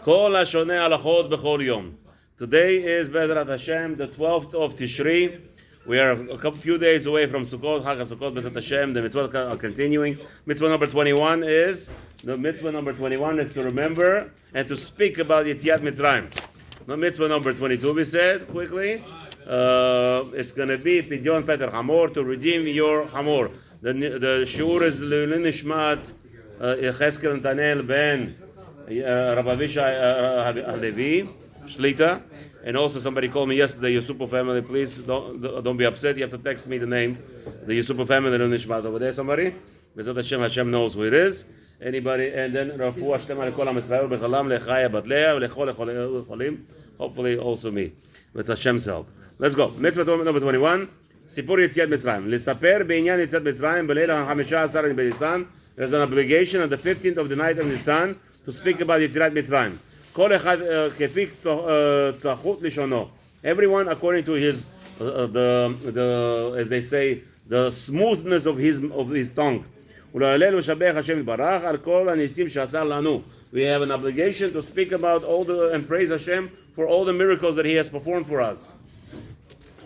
Kol hashoneh halachot b'chol yom. Today is Bezrat Hashem, the 12th of Tishrey. We are a few days away from Sukkot, Chag Sukkot, Bezrat Hashem. The mitzvot are continuing. Mitzvah number 21 is to remember and to speak about Yetziat Mitzrayim. Now, mitzvah number 22, we said quickly. It's going to be Pidyon Peter Hamor, to redeem your Hamor. The shiur is Nishmat Yecheskel Tanel Ben Rabbi Halevi Shlita. And also somebody called me yesterday, Yusufu family. Please don't be upset. You have to text me the name, the Yusufu family Nishmat over there. Somebody, Bezrat Hashem knows who it is. Anybody? And then Rafu Hashem Kol Israel Bechalam Lechaya Batlea Lechol Cholim. Hopefully also me with Hashem's help. Let's go. Mitzvah number 21. Sipur Yetziat Mitzrayim. L'saper be'inyan Yetziat Mitzrayim b'leila ha-15 b'Nisan. There's an obligation on the 15th of the night of Nisan to speak about Yetziat Mitzrayim. Kol echad kefik tzachut lishono. Everyone according to his the as they say, the smoothness of his tongue. We have an obligation to speak about and praise Hashem for all the miracles that He has performed for us.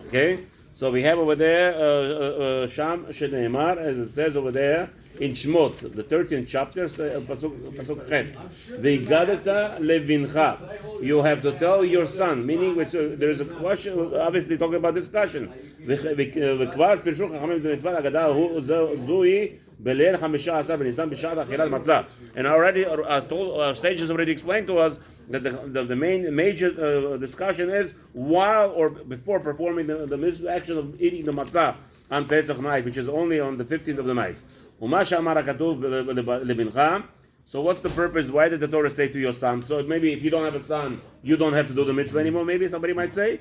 Okay, so we have over there Sham Sheneimar, as it says over there in Shmot, the 13th chapter, pasuk Chet. V'Hagadah levincha. You have to tell your son, meaning there is a question, obviously talking about discussion. V'kvar pirshu Chachamim mitzvah Hagadah hu zui b'leil 15 b'Nisan b'shat achilat matzah. And already our sages already explained to us that the main major discussion is while or before performing the action of eating the matzah on Pesach night, which is only on the 15th of the night. So what's the purpose? Why did the Torah say to your son? So maybe if you don't have a son, you don't have to do the mitzvah anymore. Maybe somebody might say,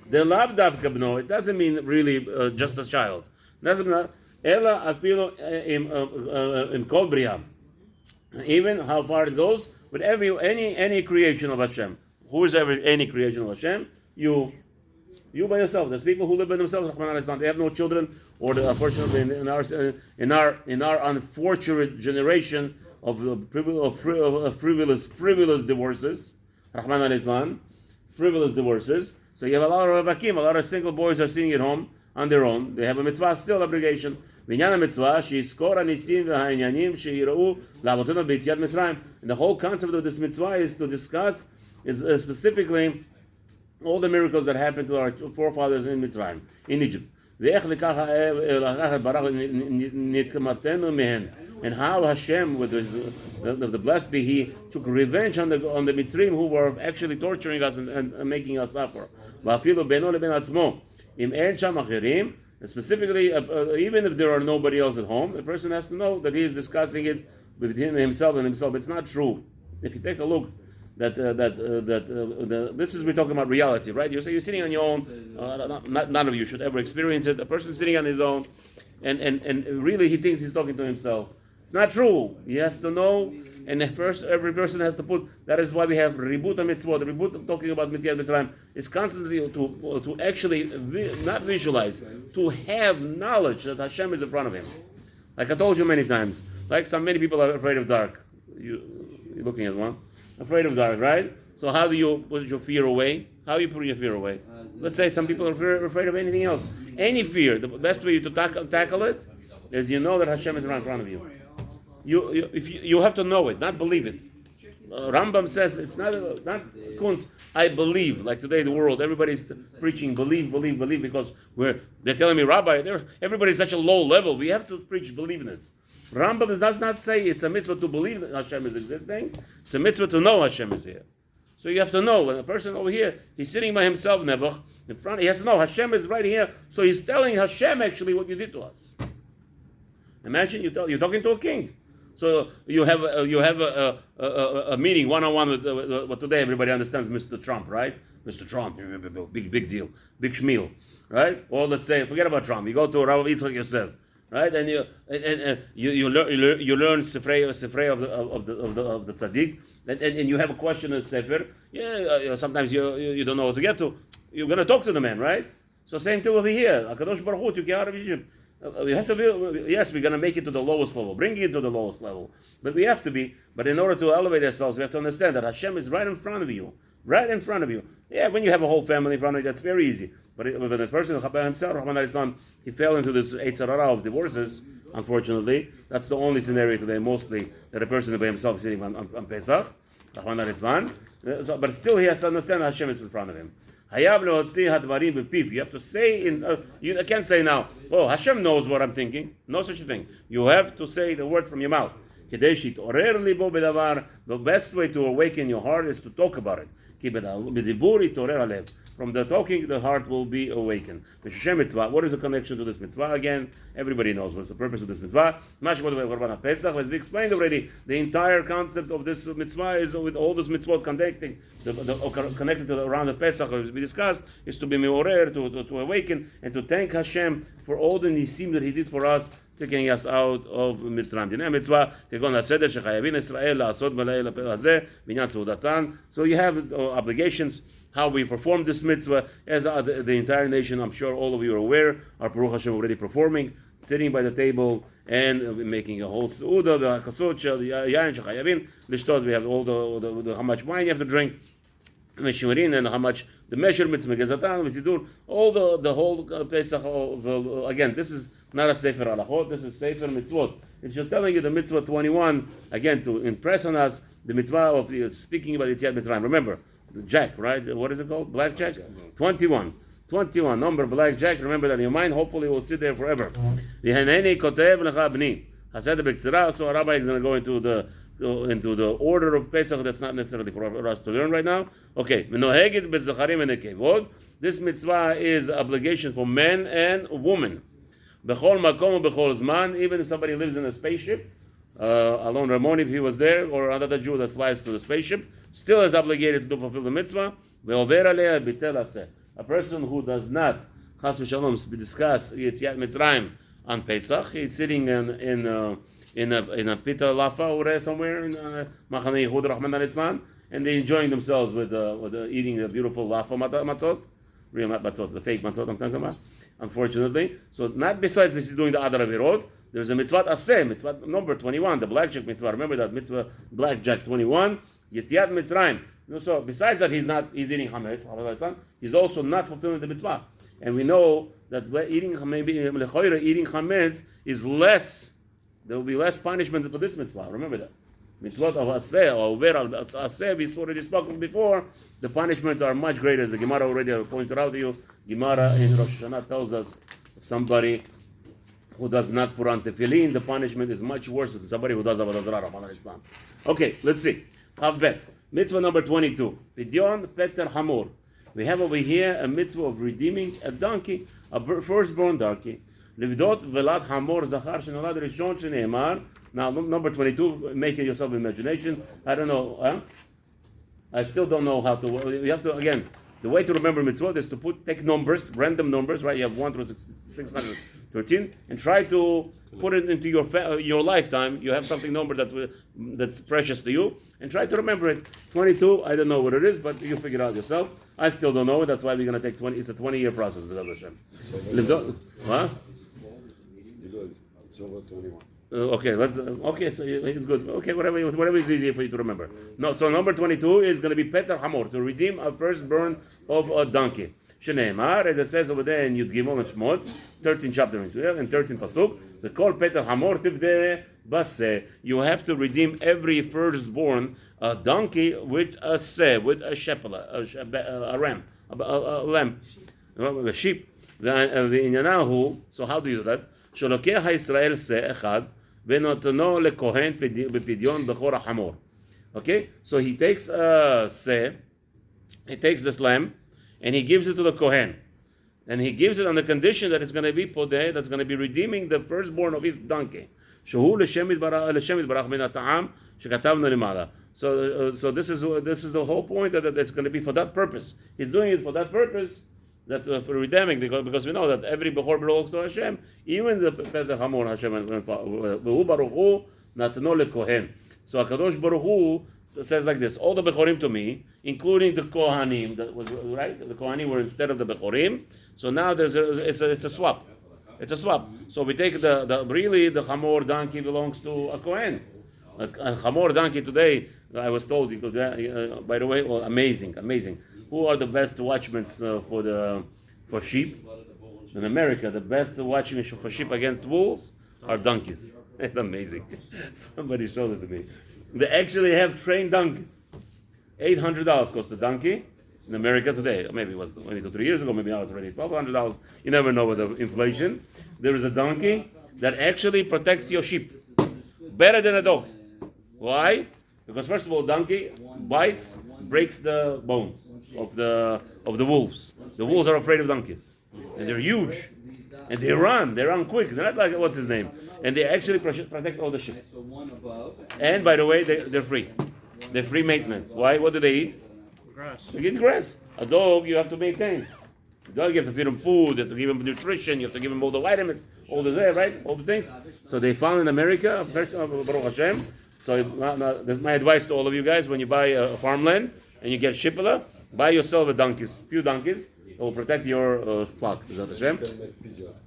the lav davka bno. It doesn't mean really just a child. Ela afilo im kol bria. Even how far it goes with any creation of Hashem. Who is any creation of Hashem? You by yourself. There's people who live by themselves. They have no children, or unfortunately, in our unfortunate generation of frivolous divorces, frivolous divorces. So you have a lot of ravakim, a lot of single boys are sitting at home on their own. They have a mitzvah still obligation. And the whole concept of this mitzvah is to discuss is all the miracles that happened to our forefathers in Mitzrayim, in Egypt. And how Hashem, with the blessed be He, took revenge on the Mitzrayim who were actually torturing us and making us suffer. And specifically, even if there are nobody else at home, the person has to know that he is discussing it between himself and himself. It's not true. If you take a look, this is, we're talking about reality, right? You're sitting on your own. None of you should ever experience it. A person sitting on his own, and really he thinks he's talking to himself. It's not true. He has to know, and every person has to put. That is why we have ribut mitzvot. The ribut talking about Yetziat Mitzrayim is constantly to actually not visualize, to have knowledge that Hashem is in front of him. Like I told you many times. Like many people are afraid of dark. You're looking at one. Afraid of dark, right? So how do you put your fear away? How are you putting your fear away? Let's say some people are afraid of anything else. Any fear, the best way to tackle it is you know that Hashem is right in front of you. You have to know it, not believe it. Rambam says it's not kunz. I believe. Like today, the world, everybody's preaching believe, because they're telling me, Rabbi, everybody's such a low level. We have to preach believeness. Rambam does not say it's a mitzvah to believe that Hashem is existing. It's a mitzvah to know Hashem is here. So you have to know. When a person over here, he's sitting by himself, Nebuch, in front, he has to know Hashem is right here. So he's telling Hashem actually what you did to us. Imagine you're talking to a king. So you have a meeting one-on-one with what today everybody understands, Mr. Trump, right? Mr. Trump, big deal, big shmeal, right? Or let's say, forget about Trump. You go to Rabbi yourself. Right, and you learn Sefer of the tzaddik, and you have a question in the Sefer. Sometimes you don't know what to get to. You're going to talk to the man, right? So same thing over here. Hakadosh Baruch Hu took you out of Egypt. We have to be, yes, we're going to make it to the lowest level, bring it to the lowest level. But we have to be, but in order to elevate ourselves, we have to understand that Hashem is right in front of you. Right in front of you. Yeah, when you have a whole family in front of you, that's very easy. But when the person, himself, Rahman, he fell into this Eitzer Hara of divorces, unfortunately. That's the only scenario today, mostly, that a person by himself is sitting on Pesach, Rahman. But still, he has to understand that Hashem is in front of him. You have to say, you can't say now, oh, Hashem knows what I'm thinking. No such a thing. You have to say the word from your mouth. The best way to awaken your heart is to talk about it. From the talking, the heart will be awakened. What is the connection to this mitzvah? Again, everybody knows what's the purpose of this mitzvah. Pesach, as we explained already, the entire concept of this mitzvah is with all this mitzvot connecting, connected to around the Pesach, as we discussed, is to be meorer, to awaken, and to thank Hashem for all the nisim that He did for us, taking us out of Mitzrayim. So you have obligations, how we perform this mitzvah, as the entire nation, I'm sure all of you are aware, are Baruch Hashem already performing, sitting by the table and making a whole seudah, we have all the how much wine you have to drink, and how much the measurements, all the whole Pesach. Again, this is not a Sefer Halachot, this is Sefer Mitzvot. It's just telling you the mitzvah 21, again, to impress on us the mitzvah of speaking about Yetziat Mitzrayim. Remember, the jack, right? What is it called? Black jack? 21. 21, number black jack. Remember that in your mind, hopefully it will sit there forever. So Rabbi is going to go into the order of Pesach. That's not necessarily for us to learn right now. Okay. This mitzvah is obligation for men and women. Even if somebody lives in a spaceship, Alon Ramon, if he was there, or another Jew that flies to the spaceship, still is obligated to fulfill the mitzvah. A person who does not, chas v'shalom, discuss Yetziat Mitzrayim on Pesach, he's sitting in a pita lafa or somewhere in Machane Yehud Rahman al-Islam, and they're enjoying themselves with eating the beautiful lafa matzot, real not matzot, the fake matzot I'm talking about, unfortunately. So not besides this, he's doing the Adar Avirot, there's a mitzvah aseh, mitzvah number 21, the blackjack mitzvah. Remember that mitzvah, blackjack 21, Yetziat Mitzrayim. So besides that, he's eating chametz. He's also not fulfilling the mitzvah. And we know that eating chametz is less. There will be less punishment for this mitzvah. Remember that. Mitzvot of aseh or over al aseh, we already spoken before. The punishments are much greater. As the Gemara already pointed out to you. Gemara in Rosh Hashanah tells us if somebody who does not put on tefillin, the punishment is much worse than somebody who does avodah zarah. Islam. Okay, let's see. Havbet. Mitzvah number 22. Pidyon Peter Hamor. We have over here a mitzvah of redeeming a donkey, a firstborn donkey. Livdot velat Hamor zachar shenolad rishon sheneemar. Now, number 22, make it yourself imagination. I don't know. I still don't know how to. You have to, again, the way to remember mitzvot is to take numbers, random numbers, right? You have 1 through 613, and try to put it into your lifetime. You have something number that's precious to you, and try to remember it. 22, I don't know what it is, but you figure it out yourself. I still don't know it. That's why we're going to take 20. It's a 20-year process with Hashem. Huh? Okay, so it's good. Okay, whatever is easier for you to remember. No, so number 22 is going to be Peter Hamor, to redeem a firstborn of a donkey. Shneimar, as it says over there in Yud Gimel and Shmot, 13 chapter and 13 pasuk, the call Peter Hamor tivde baseh. You have to redeem every firstborn donkey with a seh, with a shepela, a ram, a lamb, a sheep. The inyanahu. So how do you do that? Sholokeh Israel seh echad v'notno lekohen b'pidyon b'chor hamor. Okay, so he takes a seh, he takes this lamb, and he gives it to the Kohen. And he gives it on the condition that it's going to be podeh, that's going to be redeeming the firstborn of his donkey. So this is the whole point, that it's going to be for that purpose. He's doing it for that purpose, that for redeeming, because we know that every Bechor belongs to Hashem, even the Peter Hamor Hashem, V'hu Baruch Hu Natno leKohen. So HaKadosh Baruch Hu says like this: all the Bechorim to me, including the Kohanim, that was right. The Kohanim were instead of the Bechorim. So now it's a swap. It's a swap. So we take the chamor donkey belongs to a kohen. A chamor donkey today, I was told, you could, by the way, amazing. Who are the best watchmen for sheep? In America, the best watchmen for sheep against wolves are donkeys. It's amazing. Somebody showed it to me. They actually have trained donkeys. $800 cost a donkey in America today. Maybe it was 3 years ago. Maybe now it's already $1,200. You never know with the inflation. There is a donkey that actually protects your sheep better than a dog. Why? Because first of all, donkey bites, breaks the bones of the wolves. The wolves are afraid of donkeys, and they're huge, and they run quick. They're not like what's his name, and they actually protect all the sheep. And by the way, they're free. They're free maintenance. Why? What do they eat? Grass. They eat grass. A dog you have to maintain. A dog you have to feed him food. You have to give him nutrition. You have to give him all the vitamins, all the right, all the things. So they found in America, Baruch Hashem. So my advice to all of you guys: when you buy a farmland and you get shipula, buy yourself few donkeys. It will protect your flock. Is that Hashem?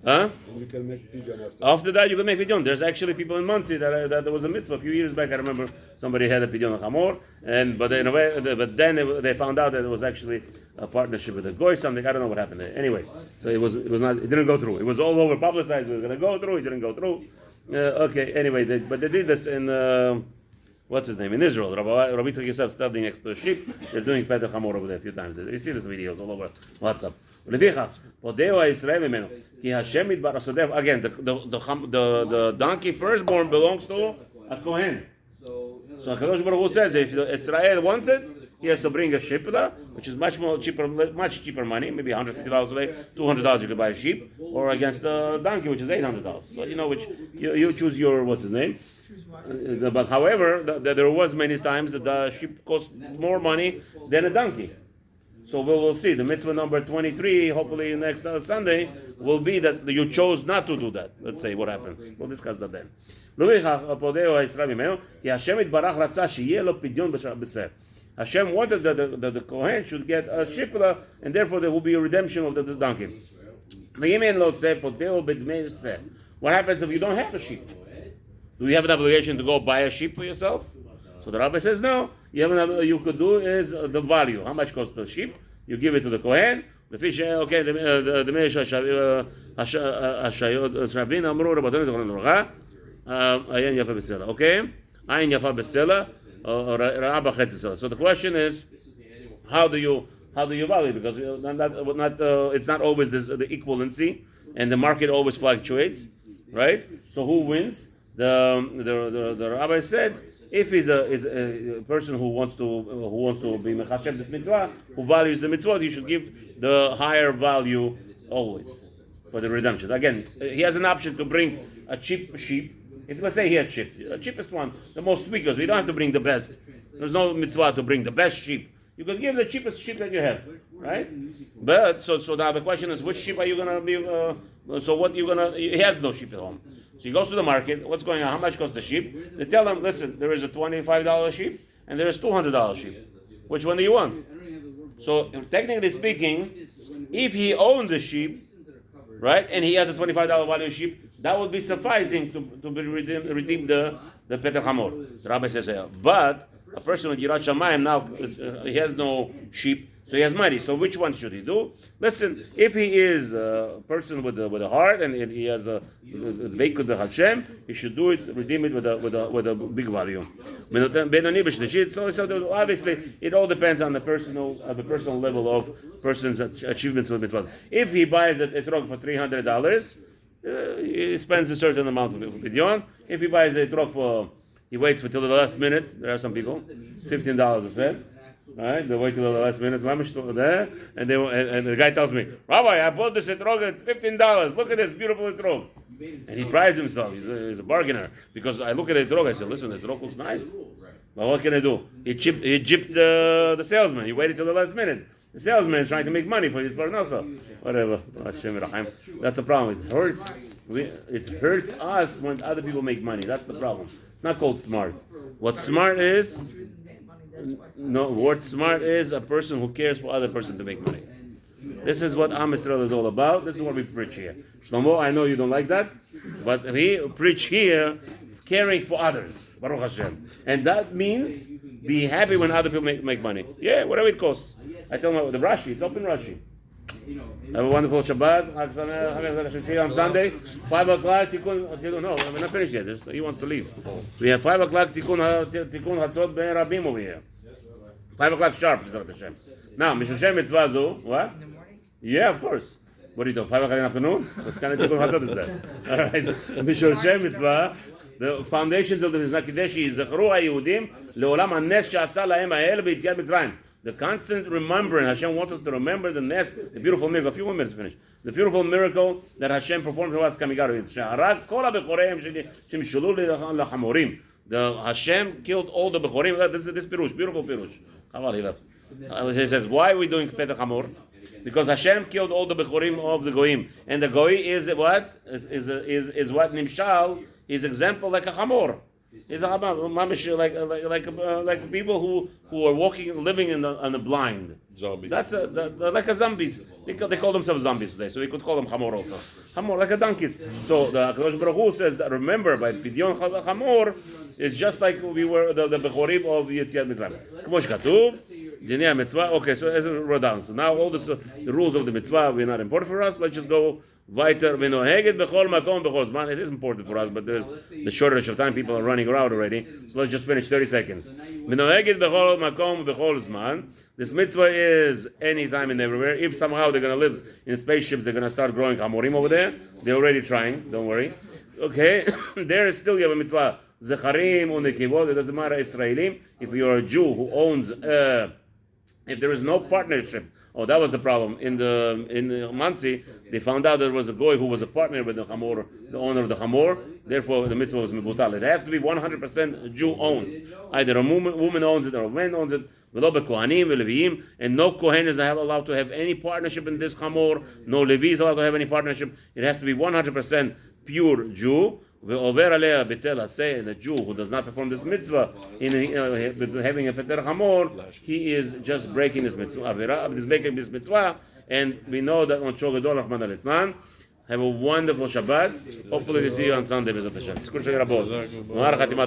Huh? You can make pigeon After that, you can make pidyon. There's actually people in Muncie that there was a mitzvah a few years back. I remember somebody had a pidyon chamor, but then they found out that it was actually a partnership with a goy, something. I don't know what happened there. Anyway, so it didn't go through. It was all over publicized. It was going to go through. It didn't go through. Okay. Anyway, but they did this in. What's his name? In Israel, Rabbi Yosef standing next to a sheep. They're doing Pesach Hamor over there a few times. You see these videos all over WhatsApp. Again, the donkey firstborn belongs to a kohen. So Hakadosh Baruch Hu says, if Israel wants it, he has to bring a shipda, which is much cheaper money, maybe $150 today, $200 you could buy a sheep, or against a donkey, which is $800. So which you choose your what's his name. But however, there was many times that the sheep cost more money than a donkey. So we will see. The mitzvah number 23, hopefully next Sunday, will be that you chose not to do that. Let's say what happens. We'll discuss that then. Hashem wanted that the Kohen should get a shipla, and therefore there will be a redemption of the donkey. What happens if you don't have a sheep? Do you have an obligation to go buy a sheep for yourself? So the rabbi says no. You could do is the value. How much costs the sheep? You give it to the Kohen. The fish, okay. The okay. So the question is, how do you value? Because it's not always the equivalency, and the market always fluctuates, right? So who wins? The rabbi said, if he's a person who wants to be mechashem this mitzvah, who values the mitzvah, he should give the higher value always for the redemption. Again, he has an option to bring a cheap sheep. Let's say he had the cheapest one, the most weakest. We don't have to bring the best. There's no mitzvah to bring the best sheep. You can give the cheapest sheep that you have, right? But so now the question is, which sheep are you gonna be? So what you gonna? He has no sheep at home. So he goes to the market. What's going on? How much costs the sheep? They tell him, listen, there is a $25 sheep and there is $200 sheep. Which one do you want? So technically speaking, if he owned the sheep, right, and he has a $25 value sheep, that would be sufficing to redeem the Peter Hamor. The rabbi says, but a person with Yirat Shamayim now he has no sheep, so he has money. So which one should he do? Listen, if he is a person with a heart and he has a veik with the Hashem, he should do it, redeem it with a big value. So obviously, it all depends on the personal level of person's achievements with mitzvah. If he buys a etrog for $300, he spends a certain amount of pidyon. If he buys a etrog he waits until the last minute. There are some people, $15 a set. Right? They wait till the last minute. And the guy tells me, Rabbi, I bought this etrog at $15. Look at this beautiful etrog. And he prides himself. He's a bargainer. Because I look at the etrog, I say, listen, this etrog looks nice. But what can I do? He gypped the salesman. He waited till the last minute. The salesman is trying to make money for his parnasa. Whatever. That's the problem. It hurts us when other people make money. That's the problem. It's not called smart. What smart is a person who cares for other person to make money. This is what Am Yisrael is all about. This is what we preach here. Shlomo, I know you don't like that, but we preach here caring for others. Baruch Hashem. And that means be happy when other people make money. Yeah, whatever it costs. I tell them the Rashi, it's open Rashi. Have a wonderful Shabbat. See you on Sunday. 5 o'clock. Tikkun. No, we're not finished yet. He wants to leave. We have 5 o'clock. Tikkun Hatzot Ben Rabim over here. 5 o'clock sharp. Now, Mishushem Mitzvah Zu. What? In the morning? Yeah, of course. What do you do? 5 o'clock in the afternoon? What kind of Tikkun Hatzot is that? All right. Mishushem Mitzvah. The foundations of the Mitzvah Kideshi is Zechru HaYehudim Le'olam HaNes She'asa Lahem HaEl B'Yetziat Mitzrayim. The constant remembering, Hashem wants us to remember the nest, the beautiful miracle. A few more minutes to finish. The beautiful miracle that Hashem performed for us coming out of it. The Hashem killed all the Bechorim. This Pirush, beautiful Pirush. He left. He says, why are we doing Petach Hamor? Because Hashem killed all the Bechorim of the Goyim. And the Goy is what? Is what Nimshal is example like a Hamor. He's like people who are walking, living on the blind. Zombies. That's like a zombies. They call themselves zombies today, so we could call them Hamor also. Hamor, like a donkeys. So the Kadosh Baruch Hu says that remember by Pidyon Hamor, it's just like we were the Bechorim of Yetziat Mitzrayim. K'mo shekatuv, Dinei Mitzvah. Okay, so as we wrote down. So now all the rules of the Mitzvah are not important for us. Let's just go. Weiter, v'noheget b'chol makom b'chol zman. It is important for us, but there's the shortage of time. People are running around already. So let's just finish 30 seconds. V'noheget b'chol makom b'chol zman. This mitzvah is anytime and everywhere. If somehow they're going to live in spaceships, they're going to start growing hamorim over there. They're already trying. Don't worry. Okay, there is still you have a mitzvah. Zecharim u'nekivot. It doesn't matter Israelim. If you're a Jew who owns, if there is no partnership. Oh, that was the problem. In the Mansi, they found out there was a goy who was a partner with the Hamor, the owner of the Hamor. Therefore, the mitzvah was mebutal. It has to be 100% Jew-owned. Either a woman owns it or a man owns it. And no Kohen is allowed to have any partnership in this Hamor. No Levi is allowed to have any partnership. It has to be 100% pure Jew. And the Jew who does not perform this mitzvah in having a Peter Hamor, he is just breaking this mitzvah. He's breaking this mitzvah, and we know that on Shol Gadol Rahman al Litzlan. Have a wonderful Shabbat. Hopefully we see you on Sunday.